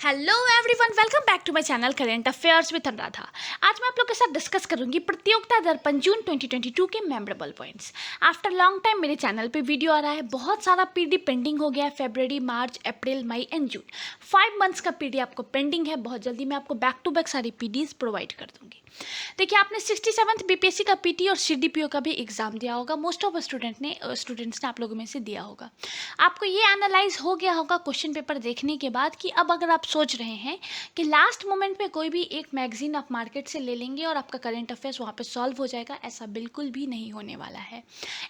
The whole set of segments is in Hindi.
Hello everyone, welcome back to my channel current affairs with Anuradha. आज मैं आप लोग के साथ डिस्कस करूंगी प्रतियोगिता दर्पण जून 2022 के memorable points. After long time मेरे चैनल पे वीडियो आ रहा है, बहुत सारा पीडी पेंडिंग हो गया है। फरवरी, मार्च, अप्रैल, मई एंड जून 5 मंथ्स का पीडी आपको पेंडिंग है। बहुत जल्दी मैं आपको बैक टू बैक सारी पीडीज प्रोवाइड कर दूंगी। देखिए, आपने 67th बीपीएससी का पीटी और सीडीपीओ का भी एग्जाम दिया होगा। मोस्ट ऑफ स्टूडेंट्स ने आप लोगों में से दिया होगा। आपको ये एनालाइज हो गया होगा क्वेश्चन पेपर देखने के बाद कि अब अगर आप सोच रहे हैं कि लास्ट मोमेंट पे कोई भी एक मैगजीन आप मार्केट से ले लेंगे और आपका करंट अफेयर्स वहाँ पे सॉल्व हो जाएगा, ऐसा बिल्कुल भी नहीं होने वाला है।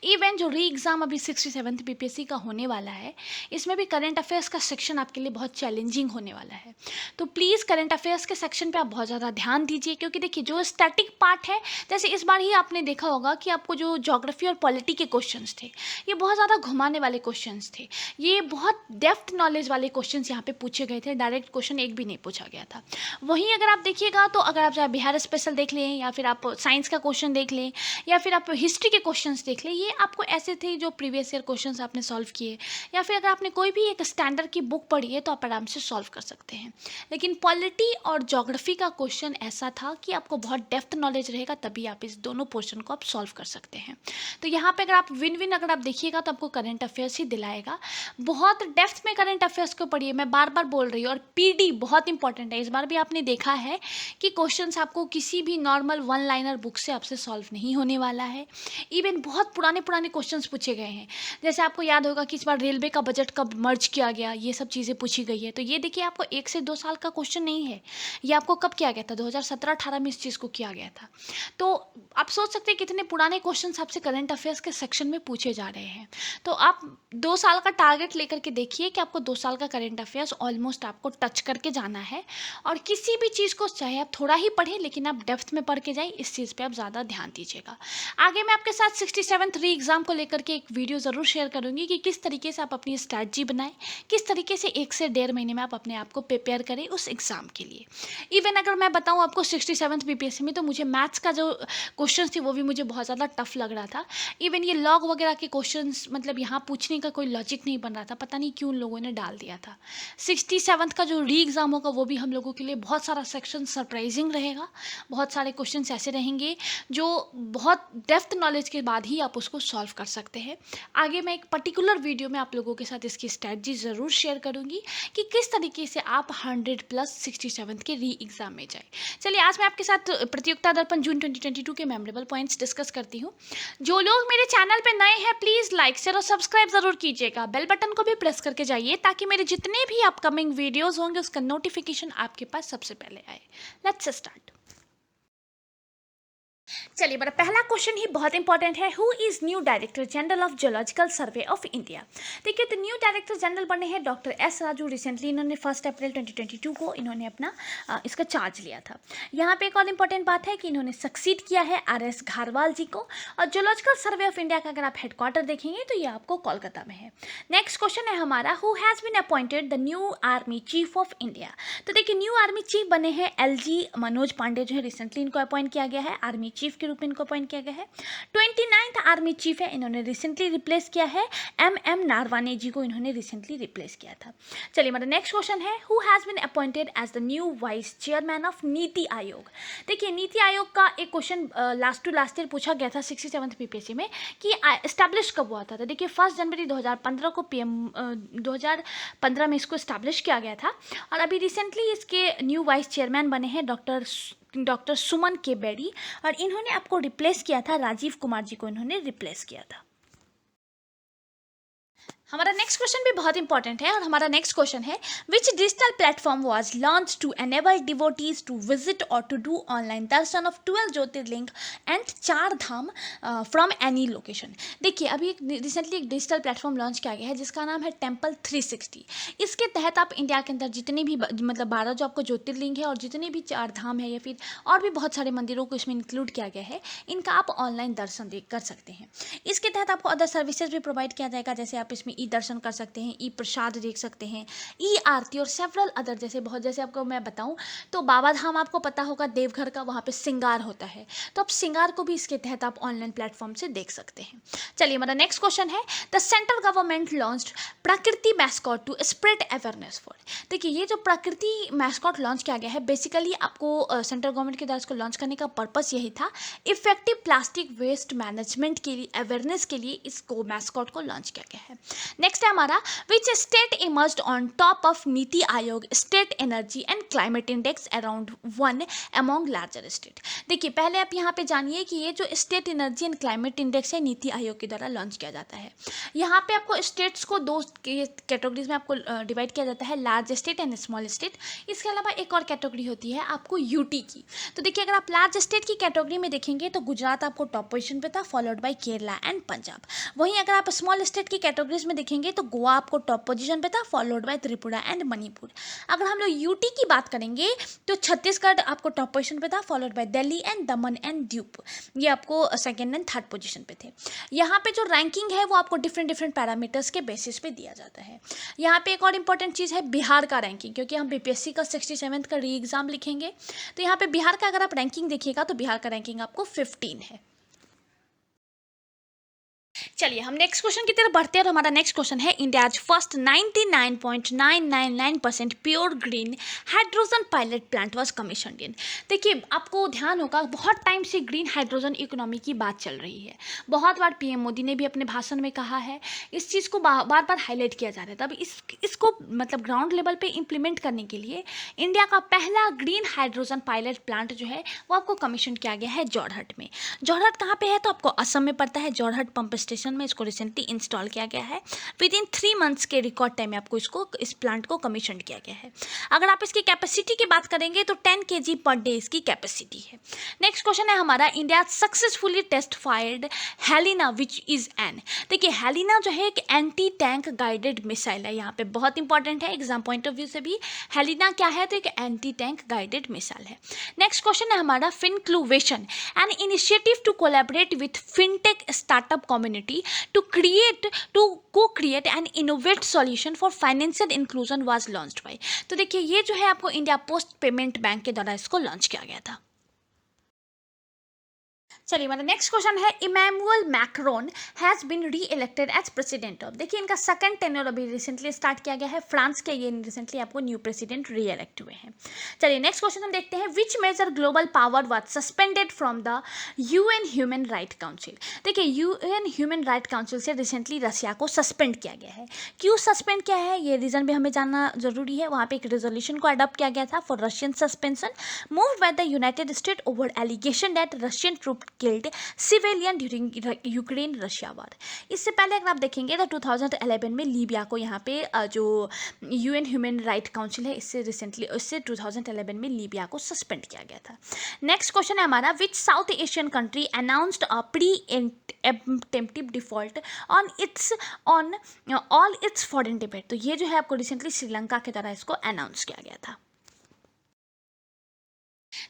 इवन जो री एग्ज़ाम अभी 67th बीपीएससी का होने वाला है, इसमें भी करंट अफेयर्स का सेक्शन आपके लिए बहुत चैलेंजिंग होने वाला है। तो प्लीज़ करंट अफेयर्स के सेक्शन पे आप बहुत ज़्यादा ध्यान दीजिए, क्योंकि देखिए जो स्टैटिक पार्ट है, जैसे इस बार ही आपने देखा होगा कि आपको जो ज्योग्राफी और पॉलिटी के क्वेश्चंस थे, ये बहुत ज़्यादा घुमाने वाले क्वेश्चंस थे। ये बहुत डेप्थ नॉलेज वाले क्वेश्चंस यहाँ पे पूछे गए थे, डायरेक्ट क्वेश्चन एक भी नहीं पूछा गया था। वहीं अगर आप देखिएगा तो अगर आप चाहे बिहार स्पेशल देख लें, या फिर आप साइंस का क्वेश्चन देख लें, या फिर आप हिस्ट्री के क्वेश्चंस देख लें, ये आपको ऐसे थे जो प्रीवियस ईयर क्वेश्चंस आपने सॉल्व किए, या फिर अगर आपने कोई भी एक स्टैंडर्ड की बुक पढ़ी है तो आप आराम से सॉल्व कर सकते हैं। लेकिन पॉलिटी और ज्योग्राफी का क्वेश्चन ऐसा था कि आपको बहुत डेप्थ नॉलेज रहेगा, तभी आप इस दोनों पोर्शन को आप सॉल्व कर सकते हैं। तो यहाँ पे अगर आप विन विन अगर आप देखिएगा तो आपको करंट अफेयर्स ही दिलाएगा। बहुत डेप्थ में करंट अफेयर्स को पढ़िए, मैं बार बार बोल रही हूँ। और पीडी बहुत इंपॉर्टेंट है। इस बार भी आपने देखा है कि क्वेश्चंस आपको किसी भी नॉर्मल वन लाइनर बुक से आपसे सॉल्व नहीं होने वाला है। इवन बहुत पुराने पुराने क्वेश्चंस पूछे गए हैं। जैसे आपको याद होगा कि इस बार रेलवे का बजट कब मर्ज किया गया, ये सब चीज़ें पूछी गई है। तो ये देखिए, आपको 1 से 2 साल का क्वेश्चन नहीं है। ये आपको कब किया गया था? 2017-18 में इस चीज़ को किया गया था। तो आप सोच सकते हैं कितने पुराने क्वेश्चंस आपसे करंट अफेयर्स के सेक्शन में पूछे जा रहे हैं। तो आप 2 साल का टारगेट लेकर के देखिए कि आपको 2 साल का करंट अफेयर्स ऑलमोस्ट आपको टच करके जाना है। और किसी भी चीज़ को चाहे आप थोड़ा ही पढ़ें, लेकिन आप डेप्थ में पढ़ के जाइए, इस चीज़ पे आप ज़्यादा ध्यान दीजिएगा। आगे मैं आपके साथ 67th री एग्ज़ाम को लेकर के एक वीडियो ज़रूर शेयर करूँगी कि किस तरीके से आप अपनी स्ट्रैटेजी बनाएं, किस तरीके से 1 से 1.5 महीने में आप अपने आप को प्रिपेयर करें उस एग्ज़ाम के लिए। इवन अगर मैं बताऊँ आपको 67th बीपीएससी में, तो मुझे मैथ्स का जो क्वेश्चन थे वो भी मुझे बहुत ज़्यादा टफ लग रहा था। इवन ये लॉग वगैरह के क्वेश्चंस, मतलब यहाँ पूछने का कोई लॉजिक नहीं बन रहा था, पता नहीं क्यों उन लोगों ने डाल दिया था। 67th का जो री एग्ज़ाम होगा वो भी हम लोगों के लिए बहुत सारा सेक्शन सरप्राइजिंग रहेगा। बहुत सारे क्वेश्चंस ऐसे रहेंगे जो बहुत डेप्थ नॉलेज के बाद ही आप उसको सॉल्व कर सकते हैं। आगे मैं एक पर्टिकुलर वीडियो में आप लोगों के साथ इसकी स्ट्रैटेजी ज़रूर शेयर करूँगी कि किस तरीके से आप 100+ 67th के री एग्ज़ाम में जाए। चलिए, आज मैं आपके साथ प्रतियोगिता दर्पण जून 2022 के मेमोरेबल पॉइंट्स डिस्कस करती हूँ। जो लोग मेरे चैनल पे नए हैं, प्लीज़ लाइक शेयर और सब्सक्राइब ज़रूर कीजिएगा। बेल बटन को भी प्रेस करके जाइए, ताकि मेरे जितने भी अपकमिंग वीडियोस होंगे उसका नोटिफिकेशन आपके पास सबसे पहले आए। Let's start. चलिए, मेरा पहला क्वेश्चन ही बहुत इंपॉर्टेंट है। Who is new director general of geological survey of India? देखिए, तो न्यू डायरेक्टर जनरल बने हैं डॉक्टर एस राजू। रिसेंटली इन्होंने 1 अप्रैल 2022 को इन्होंने अपना इसका चार्ज लिया था। यहाँ पे एक और इम्पॉर्टेंट बात है कि इन्होंने सक्सीड किया है RS घारवाल जी को। और जियोलॉजिकल सर्वे ऑफ इंडिया का अगर आप हेडक्वार्टर देखेंगे तो ये आपको कोलकाता में है। नेक्स्ट क्वेश्चन है हमारा, who has been appointed the new army chief of India? तो देखिए, न्यू आर्मी चीफ बने हैं LG मनोज पांडे, जो है रिसेंटली इनको अपॉइंट किया गया है। आर्मी चीफ के रूप में इनको अपॉइंट किया गया है। 29th आर्मी चीफ है, इन्होंने रिसेंटली रिप्लेस किया है MM नारवाने जी को, इन्होंने रिसेंटली रिप्लेस किया था। चलिए, हमारा नेक्स्ट क्वेश्चन है, who has been appointed as the new vice chairman of NITI Aayog? देखिए, नीति आयोग का एक क्वेश्चन लास्ट ईयर पूछा गया था 67th बीपीएससी में कि एस्टैब्लिश कब हुआ था। तो देखिए, 1 जनवरी 2015 को 2015 में इसको एस्टैब्लिश किया गया था। और अभी रिसेंटली इसके न्यू वाइस चेयरमैन बने हैं डॉक्टर सुमन के बेड़ी। और इन्होंने आपको रिप्लेस किया था, राजीव कुमार जी को इन्होंने रिप्लेस किया था। हमारा नेक्स्ट क्वेश्चन भी बहुत इंपॉर्टेंट है। और हमारा नेक्स्ट क्वेश्चन है, which digital platform was launch to enable devotees to visit or to do online darshan of 12 Jyotirlinga and 4 Dham from any location? देखिए, अभी एक रिसेंटली एक डिजिटल प्लेटफॉर्म लॉन्च किया गया है जिसका नाम है टेम्पल 360। इसके तहत आप इंडिया के अंदर जितने भी मतलब 12 जो आपको ज्योतिर्लिंग है और जितने भी 4 धाम है, या फिर और भी बहुत सारे मंदिरों को इसमें इंक्लूड किया गया है, इनका आप ऑनलाइन दर्शन कर सकते हैं। इसके तहत आपको अदर सर्विसेज भी प्रोवाइड किया जाएगा, जैसे आप इसमें ई दर्शन कर सकते हैं, ई प्रसाद देख सकते हैं, ई आरती और सेवरल अदर जैसे आपको मैं बताऊं तो बाबा धाम आपको पता होगा देवघर का, वहाँ पे श्रृंगार होता है, तो आप श्रृंगार को भी इसके तहत आप ऑनलाइन प्लेटफॉर्म से देख सकते हैं। चलिए हमारा नेक्स्ट क्वेश्चन है, the central government launched Prakriti mascot to spread awareness for. देखिए ये जो प्रकृति मैस्कॉट लॉन्च किया गया है, बेसिकली आपको सेंट्रल गवर्नमेंट के द्वारा इसको लॉन्च करने का पर्पस यही था, इफेक्टिव प्लास्टिक वेस्ट मैनेजमेंट के लिए, अवेयरनेस के लिए इसको मैस्कॉट को लॉन्च किया गया है। नेक्स्ट है हमारा, which state emerged on top of NITI आयोग state energy and climate index around 1 among larger state. देखिए पहले आप यहाँ पे जानिए कि ये जो state energy and climate index है नीति आयोग के द्वारा लॉन्च किया जाता है। यहाँ पे आपको स्टेट्स को दो कैटेगरीज में आपको डिवाइड किया जाता है, large state and small state. इसके अलावा एक और कैटेगरी होती है आपको यूटी की। तो देखिए अगर आप लार्ज स्टेट की कैटेगरी में देखेंगे तो गुजरात आपको टॉप पोजीशन पे था, followed by Kerala and Punjab. वहीं अगर आप स्मॉल स्टेट की कैटेगरीज में देखेंगे तो गोवा आपको टॉप पोजीशन पे था, followed by Tripura and Manipur. अगर हम लोग यूटी की बात करेंगे तो छत्तीसगढ़ आपको टॉप पोजीशन पे था, followed by Delhi and Daman and Diu, ये आपको सेकेंड एंड थर्ड पोजीशन पे थे। यहाँ पे जो रैंकिंग है वो आपको डिफरेंट पैरामीटर्स के बेसिस पे दिया जाता है। यहाँ पे एक और इंपॉर्टेंट चीज़ है बिहार का रैंकिंग, क्योंकि हम बीपीएससी का 67th का री एग्जाम लिखेंगे, तो यहाँ पे बिहार का अगर आप रैंकिंग देखिएगा तो बिहार का रैंकिंग आपको 15 है। चलिए हम नेक्स्ट क्वेश्चन की तरफ बढ़ते हैं, और हमारा नेक्स्ट क्वेश्चन है, India's first 99.999% pure green hydrogen pilot plant was commissioned in. देखिए आपको ध्यान होगा बहुत टाइम से ग्रीन हाइड्रोजन इकोनॉमी की बात चल रही है, बहुत बार पीएम मोदी ने भी अपने भाषण में कहा है, इस चीज़ को बार बार हाईलाइट किया जा रहा है। तब इसको मतलब ग्राउंड लेवल पे इम्प्लीमेंट करने के लिए इंडिया का पहला ग्रीन हाइड्रोजन पायलट प्लांट जो है वो आपको कमीशन किया गया है जोरहट में। जोरहट कहाँ पे है तो आपको असम में पड़ता है, जोरहट पंप स्टेशन में इसको रिसेंटली इंस्टॉल किया गया है। विद इन 3 मंथ्स के रिकॉर्ड टाइम में आपको इस प्लांट को कमीशन किया गया है। अगर आप इसकी कैपेसिटी की बात करेंगे तो 10 kg पर डे इसकी कैपेसिटी है। नेक्स्ट क्वेश्चन है हमारा, India successfully test fired Helina which is an. देखिए हेलिना जो है एक एंटी टैंक गाइडेड मिसाइल है, यहाँ पे बहुत इंपॉर्टेंट है एग्जाम पॉइंट ऑफ व्यू से भी। हेलिना क्या है तो एक एंटी टैंक गाइडेड मिसाइल है। नेक्स्ट क्वेश्चन है हमारा, Finkuvation an initiative to collaborate with fintech startup community to co-create and innovate solution for financial inclusion was launched by। तो देखिए ये जो है आपको इंडिया पोस्ट पेमेंट बैंक के द्वारा इसको लॉन्च किया गया था। चलिए हमारा नेक्स्ट क्वेश्चन है, Emmanuel Macron has been reelected as president of. देखिए इनका सेकंड टेन्योर अभी रिसेंटली स्टार्ट किया गया है, फ्रांस के ये रिसेंटली आपको न्यू प्रेसिडेंट री इलेक्ट हुए हैं। चलिए नेक्स्ट क्वेश्चन हम देखते हैं, which major global power was suspended from the UN human right council. देखिए यूएन ह्यूमन राइट काउंसिल से रिसेंटली रशिया को सस्पेंड किया गया है। क्यों सस्पेंड किया है ये रीज़न भी हमें जानना जरूरी है। वहाँ पे एक रेजोल्यूशन को अडॉप्ट किया गया था for Russian suspension moved by the United State over allegation that Russian troop killed civilian during Ukraine Russia war. इससे पहले अगर आप देखेंगे तो 2011 में लीबिया को यहाँ पे जो यूएन ह्यूमन राइट काउंसिल है इससे 2011 में लीबिया को सस्पेंड किया गया था। नेक्स्ट क्वेश्चन है हमारा, which South Asian country announced a pre emptive default on all its foreign debt. तो ये जो है आपको रिसेंटली श्रीलंका के द्वारा इसको अनाउंस किया गया था।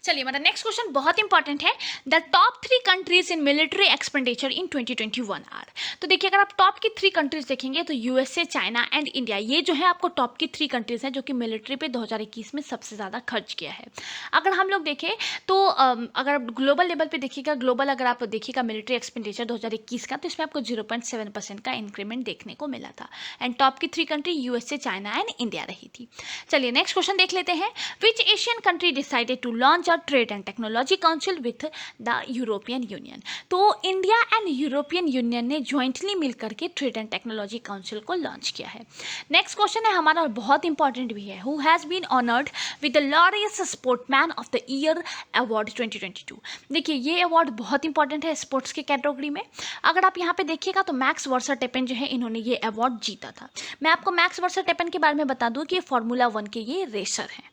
चलिए हमारा नेक्स्ट क्वेश्चन बहुत इंपॉर्टेंट है, the top 3 countries in military expenditure in 2021 are. तो देखिए अगर आप टॉप की 3 कंट्रीज देखेंगे तो यूएसए, चाइना एंड इंडिया, ये जो है आपको टॉप की 3 कंट्रीज हैं जो कि मिलिट्री पे 2021 में सबसे ज़्यादा खर्च किया है। अगर हम लोग देखें तो अगर ग्लोबल लेवल पे देखिएगा, ग्लोबल अगर आप देखिएगा मिलिट्री एक्सपेंडिचर 2021 का, तो इसमें आपको 0.7% का इंक्रीमेंट देखने को मिला था। एंड टॉप की 3 country USA, China and India रही थी। चलिए नेक्स्ट क्वेश्चन देख लेते हैं, which Asian country decided to launch a trade and technology council with the European Union. तो इंडिया एंड यूरोपियन यूनियन ने ज्वाइंटली मिलकर के ट्रेड एंड टेक्नोलॉजी काउंसिल को लॉन्च किया है। नेक्स्ट क्वेश्चन है हमारा और बहुत इंपॉर्टेंट भी है, who has been honoured with the Laureus sportsman of the year award 2022। देखिए ये अवार्ड बहुत इंपॉर्टेंट है स्पोर्ट्स के कैटेगरी में। अगर आप यहाँ पे देखिएगा तो मैक्स वर्स्टैपेन जो है इन्होंने ये अवार्ड जीता था। मैं आपको मैक्स वर्स्टैपेन के बारे में बता दूँ कि ये फार्मूला 1 के ये रेसर हैं।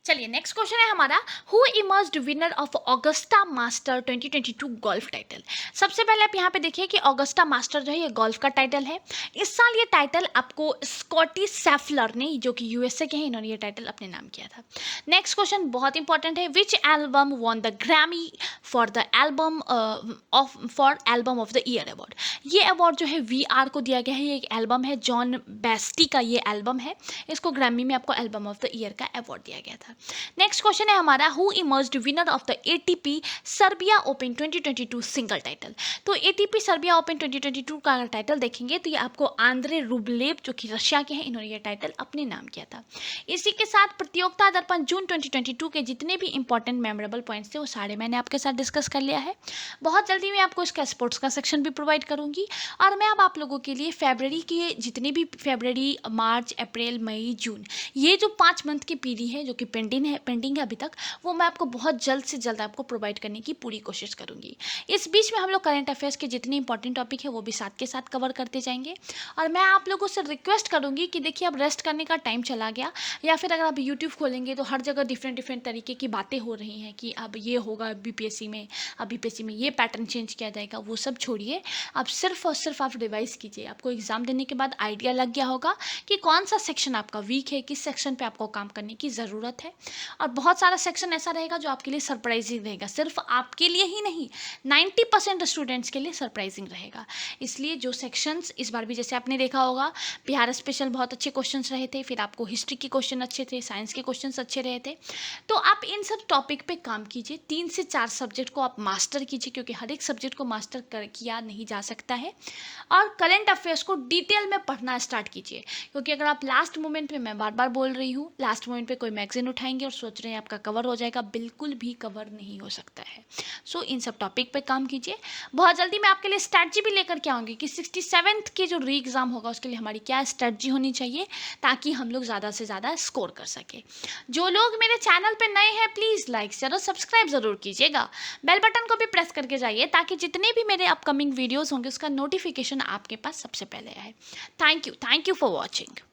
चलिए नेक्स्ट क्वेश्चन है हमारा, who emerged winner of Augusta master 2022 golf title. सबसे पहले आप यहाँ पे देखिए कि ऑगस्टा मास्टर जो है ये गोल्फ का टाइटल है। इस साल ये टाइटल आपको स्कॉटी शेफलर ने, जो कि यूएसए के हैं, इन्होंने ये टाइटल अपने नाम किया था। नेक्स्ट क्वेश्चन बहुत इंपॉर्टेंट है, which album won the Grammy for the album of the year award. ये अवार्ड जो है वीआर को दिया गया है, ये एक एल्बम है, जॉन बेस्टी का ये एल्बम है, इसको ग्रैमी में आपको एल्बम ऑफ द ईयर का अवार्ड दिया गया था। नेक्स्ट क्वेश्चन है हमारा, who emerged winner of the ATP Serbia open 2022 single title. तो एटीपी सर्बिया ओपन 2022 का अगर टाइटल देखेंगे तो ये आपको आंद्रे रुब्लेव, जो कि रशिया के हैं, इन्होंने ये टाइटल अपने नाम किया था। इसी के साथ प्रतियोगिता दर्पण जून 2022 के जितने भी इंपॉर्टेंट मेमोरेबल पॉइंट्स थे वो सारे मैंने आपके साथ डिस्कस कर लिया है। बहुत जल्दी मैं आपको इसका स्पोर्ट्स का सेक्शन भी प्रोवाइड करूंगी, और मैं अब आप लोगों के लिए फरवरी के जितने भी फरवरी, मार्च, अप्रैल, मई, जून, ये जो 5 मंथ की पीढ़ी है जो कि पेंडिंग है अभी तक, वो मैं आपको बहुत जल्द से जल्द आपको प्रोवाइड करने की पूरी कोशिश करूंगी। इस बीच में हम लोग करंट अफेयर्स के जितने इंपॉर्टेंट टॉपिक है वो भी साथ के साथ कवर करते जाएंगे। और मैं आप लोगों से रिक्वेस्ट करूंगी कि देखिए अब रेस्ट करने का टाइम चला गया, या फिर अगर आप यूट्यूब खोलेंगे तो हर जगह डिफरेंट तरीके की बातें हो रही हैं कि अब ये होगा बीपीएससी में, अब बीपीएससी में ये पैटर्न चेंज किया जाएगा, वो सब छोड़िए। अब सिर्फ और सिर्फ आप रिवाइज कीजिए। आपको एग्जाम देने के बाद आइडिया लग गया होगा कि कौन सा सेक्शन आपका वीक है, किस सेक्शन पे आपको काम करने की ज़रूरत है। और बहुत सारा सेक्शन ऐसा रहेगा जो आपके लिए सरप्राइजिंग रहेगा, सिर्फ आपके लिए ही नहीं, 90% स्टूडेंट्स के लिए सरप्राइजिंग रहेगा। इसलिए जो सेक्शंस इस बार भी, जैसे आपने देखा होगा, बिहार स्पेशल बहुत अच्छे क्वेश्चंस रहे थे, फिर आपको हिस्ट्री के क्वेश्चन अच्छे थे, साइंस के क्वेश्चंस अच्छे रहे थे। तो आप इन सब टॉपिक पे काम कीजिए, 3 से 4 सब्जेक्ट को आप मास्टर कीजिए, क्योंकि हर एक सब्जेक्ट को मास्टर किया नहीं जा सकता है। और करंट अफेयर्स को डिटेल में पढ़ना स्टार्ट कीजिए, क्योंकि अगर आप लास्ट मोमेंट पे, मैं बार बार बोल रही हूँ, लास्ट मोमेंट पे कोई मैगजीन उठाएंगे और सोच रहे हैं आपका कवर हो जाएगा, बिल्कुल भी कवर नहीं हो सकता है। सो इन सब टॉपिक पे काम कीजिए। बहुत जल्दी मैं आपके लिए स्ट्रैटेजी भी लेकर के आऊँगी कि 67th के जो री एग्ज़ाम होगा उसके लिए हमारी क्या स्ट्रैटेजी होनी चाहिए, ताकि हम लोग ज़्यादा से ज़्यादा स्कोर कर सके। जो लोग मेरे चैनल पे नए हैं प्लीज़ लाइक शेयर और सब्सक्राइब ज़रूर कीजिएगा। बेल बटन को भी प्रेस करके जाइए, ताकि जितने भी मेरे अपकमिंग वीडियोज़ होंगे उसका नोटिफिकेशन आपके पास सबसे पहले आए। Thank you for watching.